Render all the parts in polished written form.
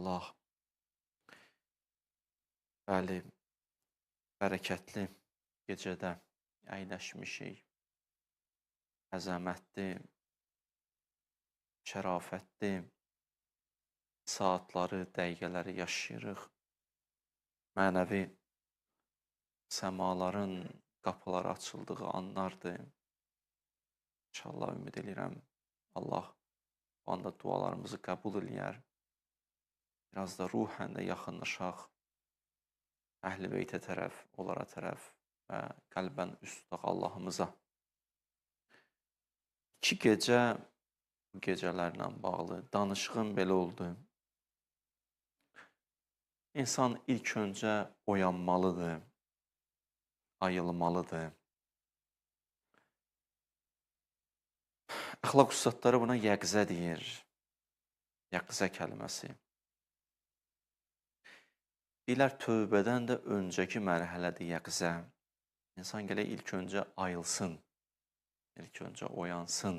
İnşallah, bəli, bərəkətli gecədə əyləşmişik. Əzəmətli, şərafətli saatları, dəqiqələri yaşayırıq. Mənəvi səmaların qapıları açıldığı anlardır. İnşallah ümid edirəm Allah bu anda dualarımızı qəbul eləyər. Biraz da ruhən də yaxınlaşaq Əhl-i Beytə tərəf, onlara tərəf və qəlbən üst tutaq Allahımıza. İki gecə bu gecələrlə bağlı danışığım belə oldu. İnsan ilk öncə oyanmalıdır, ayılmalıdır. Əxlaq ustadları buna yəqzə deyir. Yəqzə kəlməsi. Deyirlər, tövbədən də öncəki mərhələdir yəqzə. İnsan gələ ilk öncə ayılsın, ilk öncə oyansın.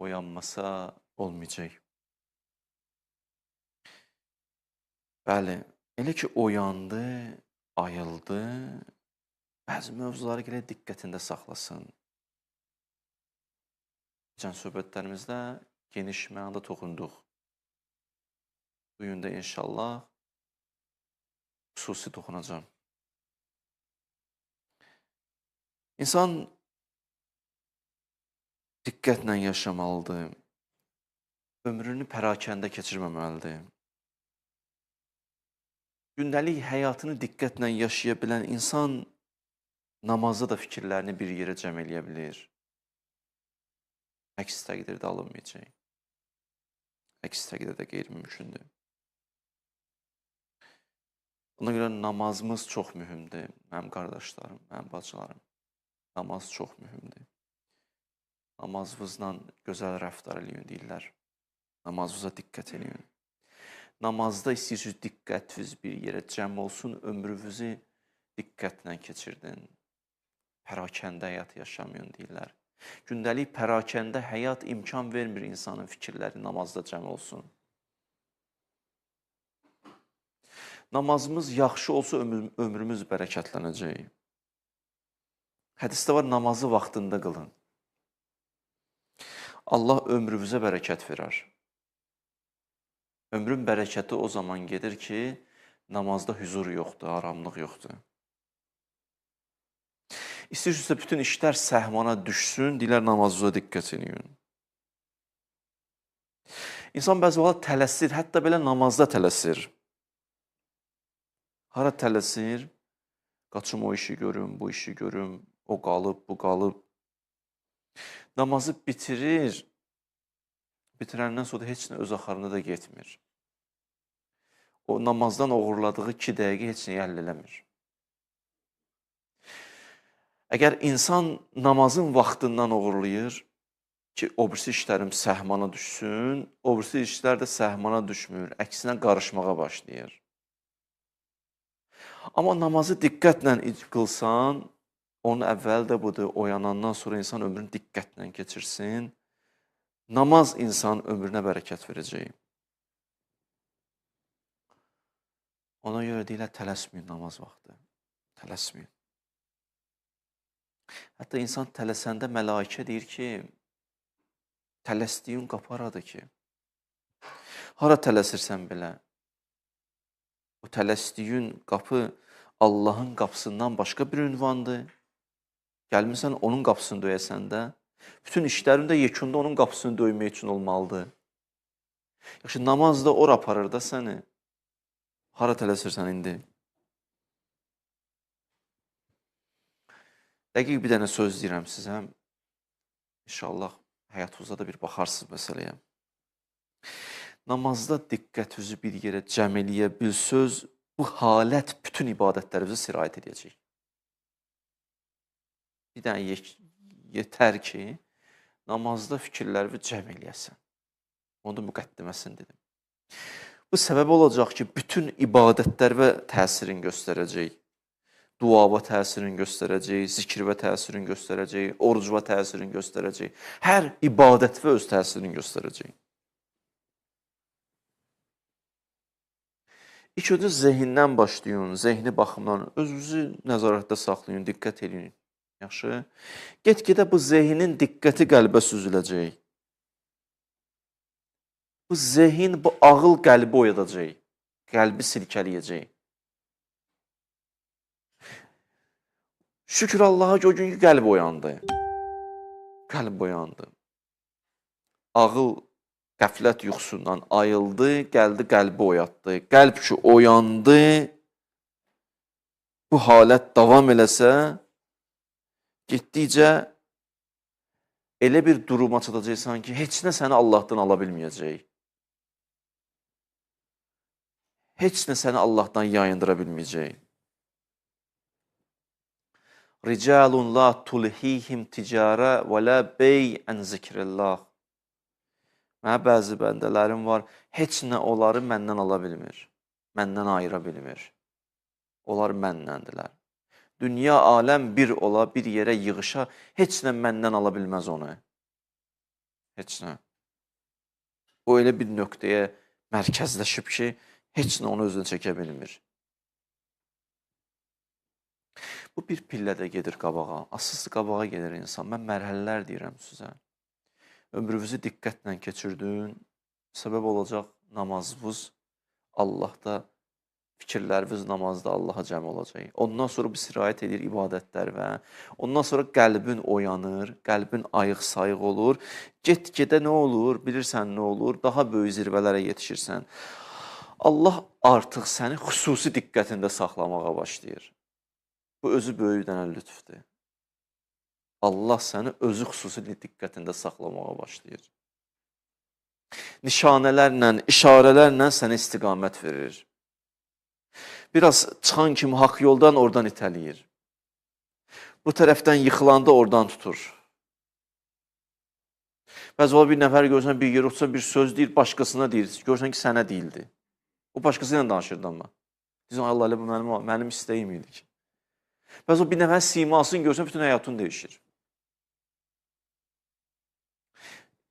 Oyanmasa olmayacaq. Bəli, elə ki oyandı, ayıldı, bəzi mövzuları gələ diqqətində saxlasın. Geçən söhbətlərimizdə geniş mənada toxunduq. Bugün də inşallah xüsusi toxunacağım. İnsan diqqətlə yaşamalıdır, ömrünü pərakəndə keçirməməlidir. Gündəlik həyatını diqqətlə yaşaya bilən insan namazda da fikirlərini bir yerə cəm eləyə bilir. Əks təqdirdə alınmayacaq. Əks təqdirdə qeyri-mümkündür. Buna görə namazımız çox mühümdür, mənim qardaşlarım, mənim bacılarım. Namaz çox mühümdür. Namazınızla gözəl rəftar eləyin deyirlər. Namazınıza diqqət eləyin. Namazda istəyirsiniz diqqətiniz bir yerə cəm olsun, ömrünüzü diqqətlə keçirdin. Pərakəndə həyat yaşamayın deyirlər. Gündəlik pərakəndə həyat imkan vermir insanın fikirləri namazda cəm olsun. Namazımız yaxşı olsa ömrümüz bərəkətlənəcək. Hədisdə var, namazı vaxtında qılın. Allah ömrünüzə bərəkət verər. Ömrün bərəkəti o zaman gedir ki, namazda hüzur yoxdur, aramlıq yoxdur. İstəyirsinizsə bütün işlər səhmana düşsün, deyirlər namazınıza diqqət edin. İnsan bəzi vaxt tələsir, hətta belə namazda tələsir. Hara tələsir? Qaçım o işi görüm, bu işi görüm, o qalıb, bu qalıb. Namazı bitirir, bitirəndən sonra heç nə öz axarında da getmir. O namazdan uğurladığı 2 dəqiqə heç nəyi həll eləmir. Əgər insan namazın vaxtından uğurlayır ki, o birisi işlərim səhmana düşsün, o birisi işlər də səhmana düşmür, əksinə qarışmağa başlayır. Amma namazı diqqətlə qılsan, onun əvvəli də budur, oyanandan sonra insan ömrünü diqqətlə keçirsin, namaz insan ömrünə bərəkət verəcək. Ona görə deyirlər, tələsməyin namaz vaxtı, tələsməyin. Hətta insan tələsəndə mələikə deyir ki, tələsdiyin qapı haradır ki? Hara tələsirsən belə? O tələsdiyin qapı Allahın qapısından başqa bir ünvandır. Gəlmirsən onun qapısını döyəsən də, bütün işlərin də yekunda onun qapısını döymək üçün olmalıdır. Yaxşı, namaz da ora aparır da səni. Hara tələsirsən indi? Dəqiq bir dənə söz deyirəm sizə. İnşallah həyatınızda da bir baxarsınız məsələyə. Namazda diqqətinizi bir yerə cəm eləyə bilsəz, bu halət bütün ibadətlərinizə sirayət edəcək. Bir dənə yetər ki, namazda fikirləri cəm eləyəsən. Onu da müqəddiməsini dedim. Bu səbəb olacaq ki, bütün ibadətlərə təsirin göstərəcək. Duava təsirin göstərəcək, zikirvə təsirin göstərəcək, orucva təsirin göstərəcək. Hər ibadətvə öz təsirin göstərəcək. İlk öncə zehindən başlayın, zehni baxımdan özünüzü nəzarətdə saxlayın, diqqət edin. Yaxşı? Get-gedə bu zehnin diqqəti qəlbə süzüləcək. Bu zehin, bu ağıl qəlbi oyadacaq. Qəlbi silkələyəcək. Şükür Allaha ki, o günkü qəlb oyandı. Qəlb oyandı. Ağıl qəflət yuxusundan ayıldı, gəldi qəlbi oyatdı. Qəlb ki oyandı, bu halət davam eləsə, getdikcə elə bir duruma çatacaqsan ki, heç nə səni Allahdan ala bilməyəcək. Heç nə səni Allahdan yayındıra bilməyəcək. Ricalun la tulhihim ticarə və la bey ən zikrillah. Mənə bəzi bəndələrim var, heç nə onları məndən ala bilmir, məndən ayıra bilmir. Onlar məndəndirlər. Dünya, aləm bir ola, bir yerə yığışa, heç nə məndən ala bilməz onu. Heç nə. O elə bir nöqtəyə mərkəzləşib ki, heç nə onu özünə çəkə bilmir. Bu bir pillədə gedir qabağa, asısı qabağa gedir insan. Mən mərhələlər deyirəm sizə. Ömrünüzü diqqətlə keçirdin, səbəb olacaq namazınız Allahda, fikirləriniz namazda Allaha cəm olacaq. Ondan sonra bu sirayət edir ibadətlərə. Ondan sonra qəlbin oyanır, qəlbin ayıq-sayıq olur. Get-gedə nə olur? Bilirsən nə olur? Daha böyük zirvələrə yetişirsən. Allah artıq səni xüsusi diqqətində saxlamağa başlayır. Bu özü böyük dənə lütfdir. Allah səni özü xüsusi diqqətində saxlamağa başlayır. Nişanələrlə, işarələrlə sənə istiqamət verir. Biraz çıxan kimi haqq yoldan oradan itələyir. Bu tərəfdən yıxılanda oradan tutur. Bəzi ola bir nəfər görsən, bir yer otursa bir söz deyir, başqasına deyir. Görsən ki, sənə deyildi. O başqası ilə danışırdı amma. Deyirsən, Allah elə bu mənim istəyim idi ki. Bəzi o bir nəfər simasını görsən, bütün həyatını dəyişir.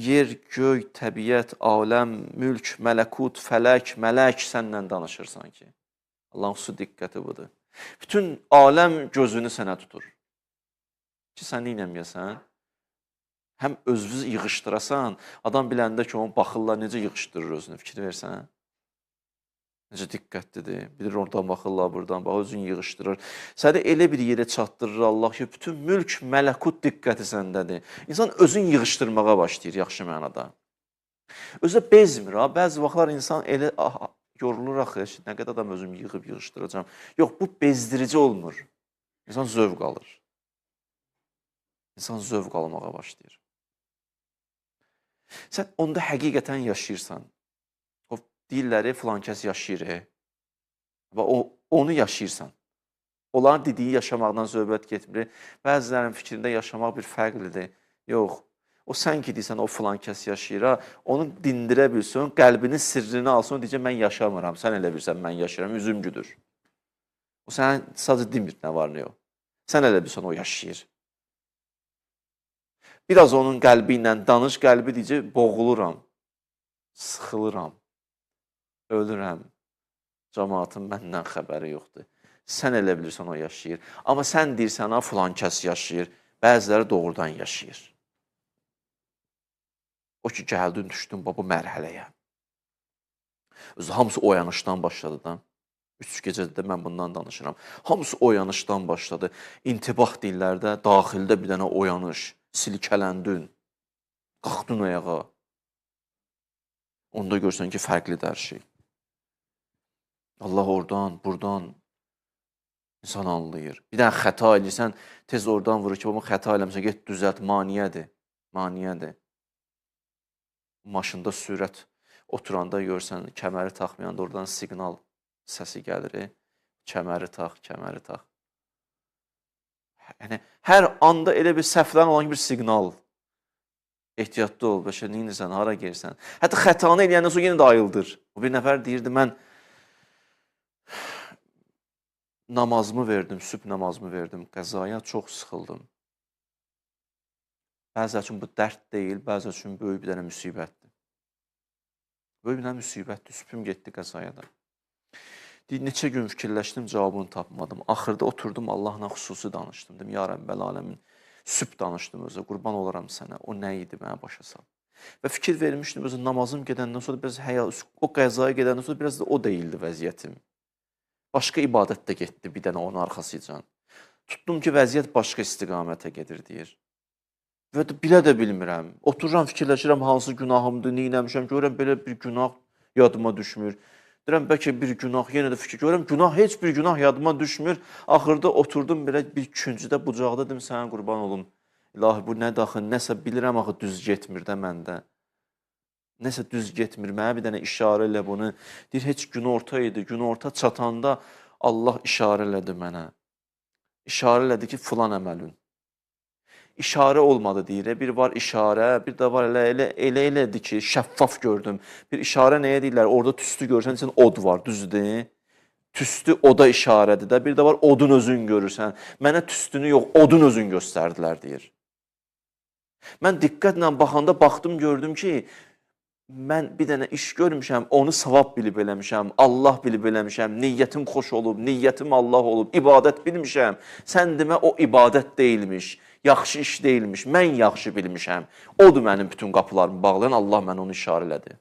Yer, göy, təbiət, aləm, mülk, mələkut, fələk, mələk səndən danışır sanki. Allahın xüsusi diqqəti budur. Bütün aləm gözünü sənə tutur. Ki, sən neynəməyəsən? Həm özünüzü yığışdırasan, adam biləndə ki, onun baxırlar necə yığışdırır özünü, fikir versən. Necə diqqətlidir. Bilir, oradan baxırlar, buradan baxır, özünü yığışdırır. Səni elə bir yerə çatdırır Allah ki, bütün mülk, mələkut diqqəti səndədir. İnsan özünü yığışdırmağa başlayır, yaxşı mənada. Özü bezmir, ha. Bəzi vaxtlar insan elə yorulur axı, nə qədər adam özümü yığıb yığışdıracam. Yox, bu bezdirici olmur. İnsan zövq alır. İnsan zövq almağa başlayır. Sən onda həqiqətən yaşayırsan. O deyirləri filan kəs yaşayır. Və onu yaşayırsan. Onların dediyi yaşamaqdan söhbət getmir. Bəzilərinin fikrində yaşamaq bir fərqlidir. Yox. O sən ki, deyirsən, o filan kəs yaşayır, onu dindirə bilsin, qəlbinin sirrini alsın, o deyəcək, mən yaşamıram, sən elə bilirsən, mən yaşayıram, üzüm güdür. O sən sadəcə demir, nə var, nə yox. Sən elə bilirsən, o yaşayır. Biraz onun qəlbi ilə danış, qəlbi deyəcək, boğuluram, sıxılıram, ölürəm, cəmaatın məndən xəbəri yoxdur. Sən elə bilirsən, o yaşayır. Amma sən deyirsən, filan kəs yaşayır, bəziləri doğrudan yaşayır. O ki, gəldin, düşdün bu mərhələyə. Özü, hamısı oyanışdan başladı da. 3 gecədə də mən bundan danışıram. Hamısı oyanışdan başladı. İntibah dillərdə, daxildə bir dənə oyanış, silkələndin, qalxdın ayağa. Onda görsən ki, fərqlidir hər şey. Allah oradan, buradan insan anlayır. Bir dənə xəta edirsən, tez oradan vurur ki, bu xəta eləmişsən, get düzət, maniyədir, maniyədir. Maşında sürət oturanda görsən, kəməri taxmayanda oradan siqnal səsi gəlir. Kəməri tax, kəməri tax. Yəni, hər anda elə bir səhvdən olan bir siqnal. Ehtiyatlı ol, bəşə, neyinirsən, hara gelirsən. Hətta xətanı eləyəndən sonra yenə də ayıldır. O bir nəfər deyirdi, mən namazımı verdim, sübh namazımı verdim, qəzaya çox sıxıldım. Bəzilər üçün bu dərd deyil, bəzilər üçün böyük bir dənə müsibətdir. Böyük bir dənə müsibətdir, sübhüm getdi qəzaya da. Neçə gün fikirləşdim, cavabını tapmadım. Axırda oturdum, Allahla xüsusi danışdım. Dedim, ya Rəbbəl aləmin, sübh danışdım özə, qurban olaram sənə. O nə idi, mənə başa sal. Və fikir vermişdim, özü namazım gedəndən sonra, biraz o qəzaya gedəndən sonra biraz da o deyildi vəziyyətim. Başqa ibadət də getdi bir dənə onun arxasıcan. Tutdum ki, vəziyyət başqa istiqamətə gedir, deyir. Və bilə də bilmirəm. Otururam, fikirləşirəm, hansı günahımdır, neynəmişəm, görürəm, belə bir günah yadıma düşmür. Deyirəm, bəlkə bir günah, yenə də fikir görürəm, heç bir günah yadıma düşmür. Axırda oturdum belə bir küncüdə, bucaqda, dedim, sənə qurban olum. İlahi, bu nədir axı, nəsə bilirəm axı düz getmir də məndə. Nəsə düz getmir, mənə bir dənə işarə elə bunu. Deyir, heç günorta idi, günorta çatanda Allah işarə elədi mənə. İşarə elədi ki, filan əməlün. İşarə olmadı deyir. Bir var işarə, bir də var elədi ki, şəffaf gördüm. Bir işarə nəyə deyirlər? Orada tüstü görürsən, sən od var, düzdür? Tüstü oda işarədir də. Bir də var odun özün görürsən. Mənə tüstünü yox, odun özün göstərdilər deyir. Mən diqqətlə baxanda baxdım, gördüm ki, mən bir dənə iş görmüşəm, onu savab bilib eləmişəm, Allah bilib eləmişəm, niyyətim xoş olub, niyyətim Allah olub, ibadət bilmişəm. Sən demə o ibadət deyilmiş, yaxşı iş deyilmiş, mən yaxşı bilmişəm. Odur mənim bütün qapılarımı bağlayan, Allah mənə onu işarə elədi.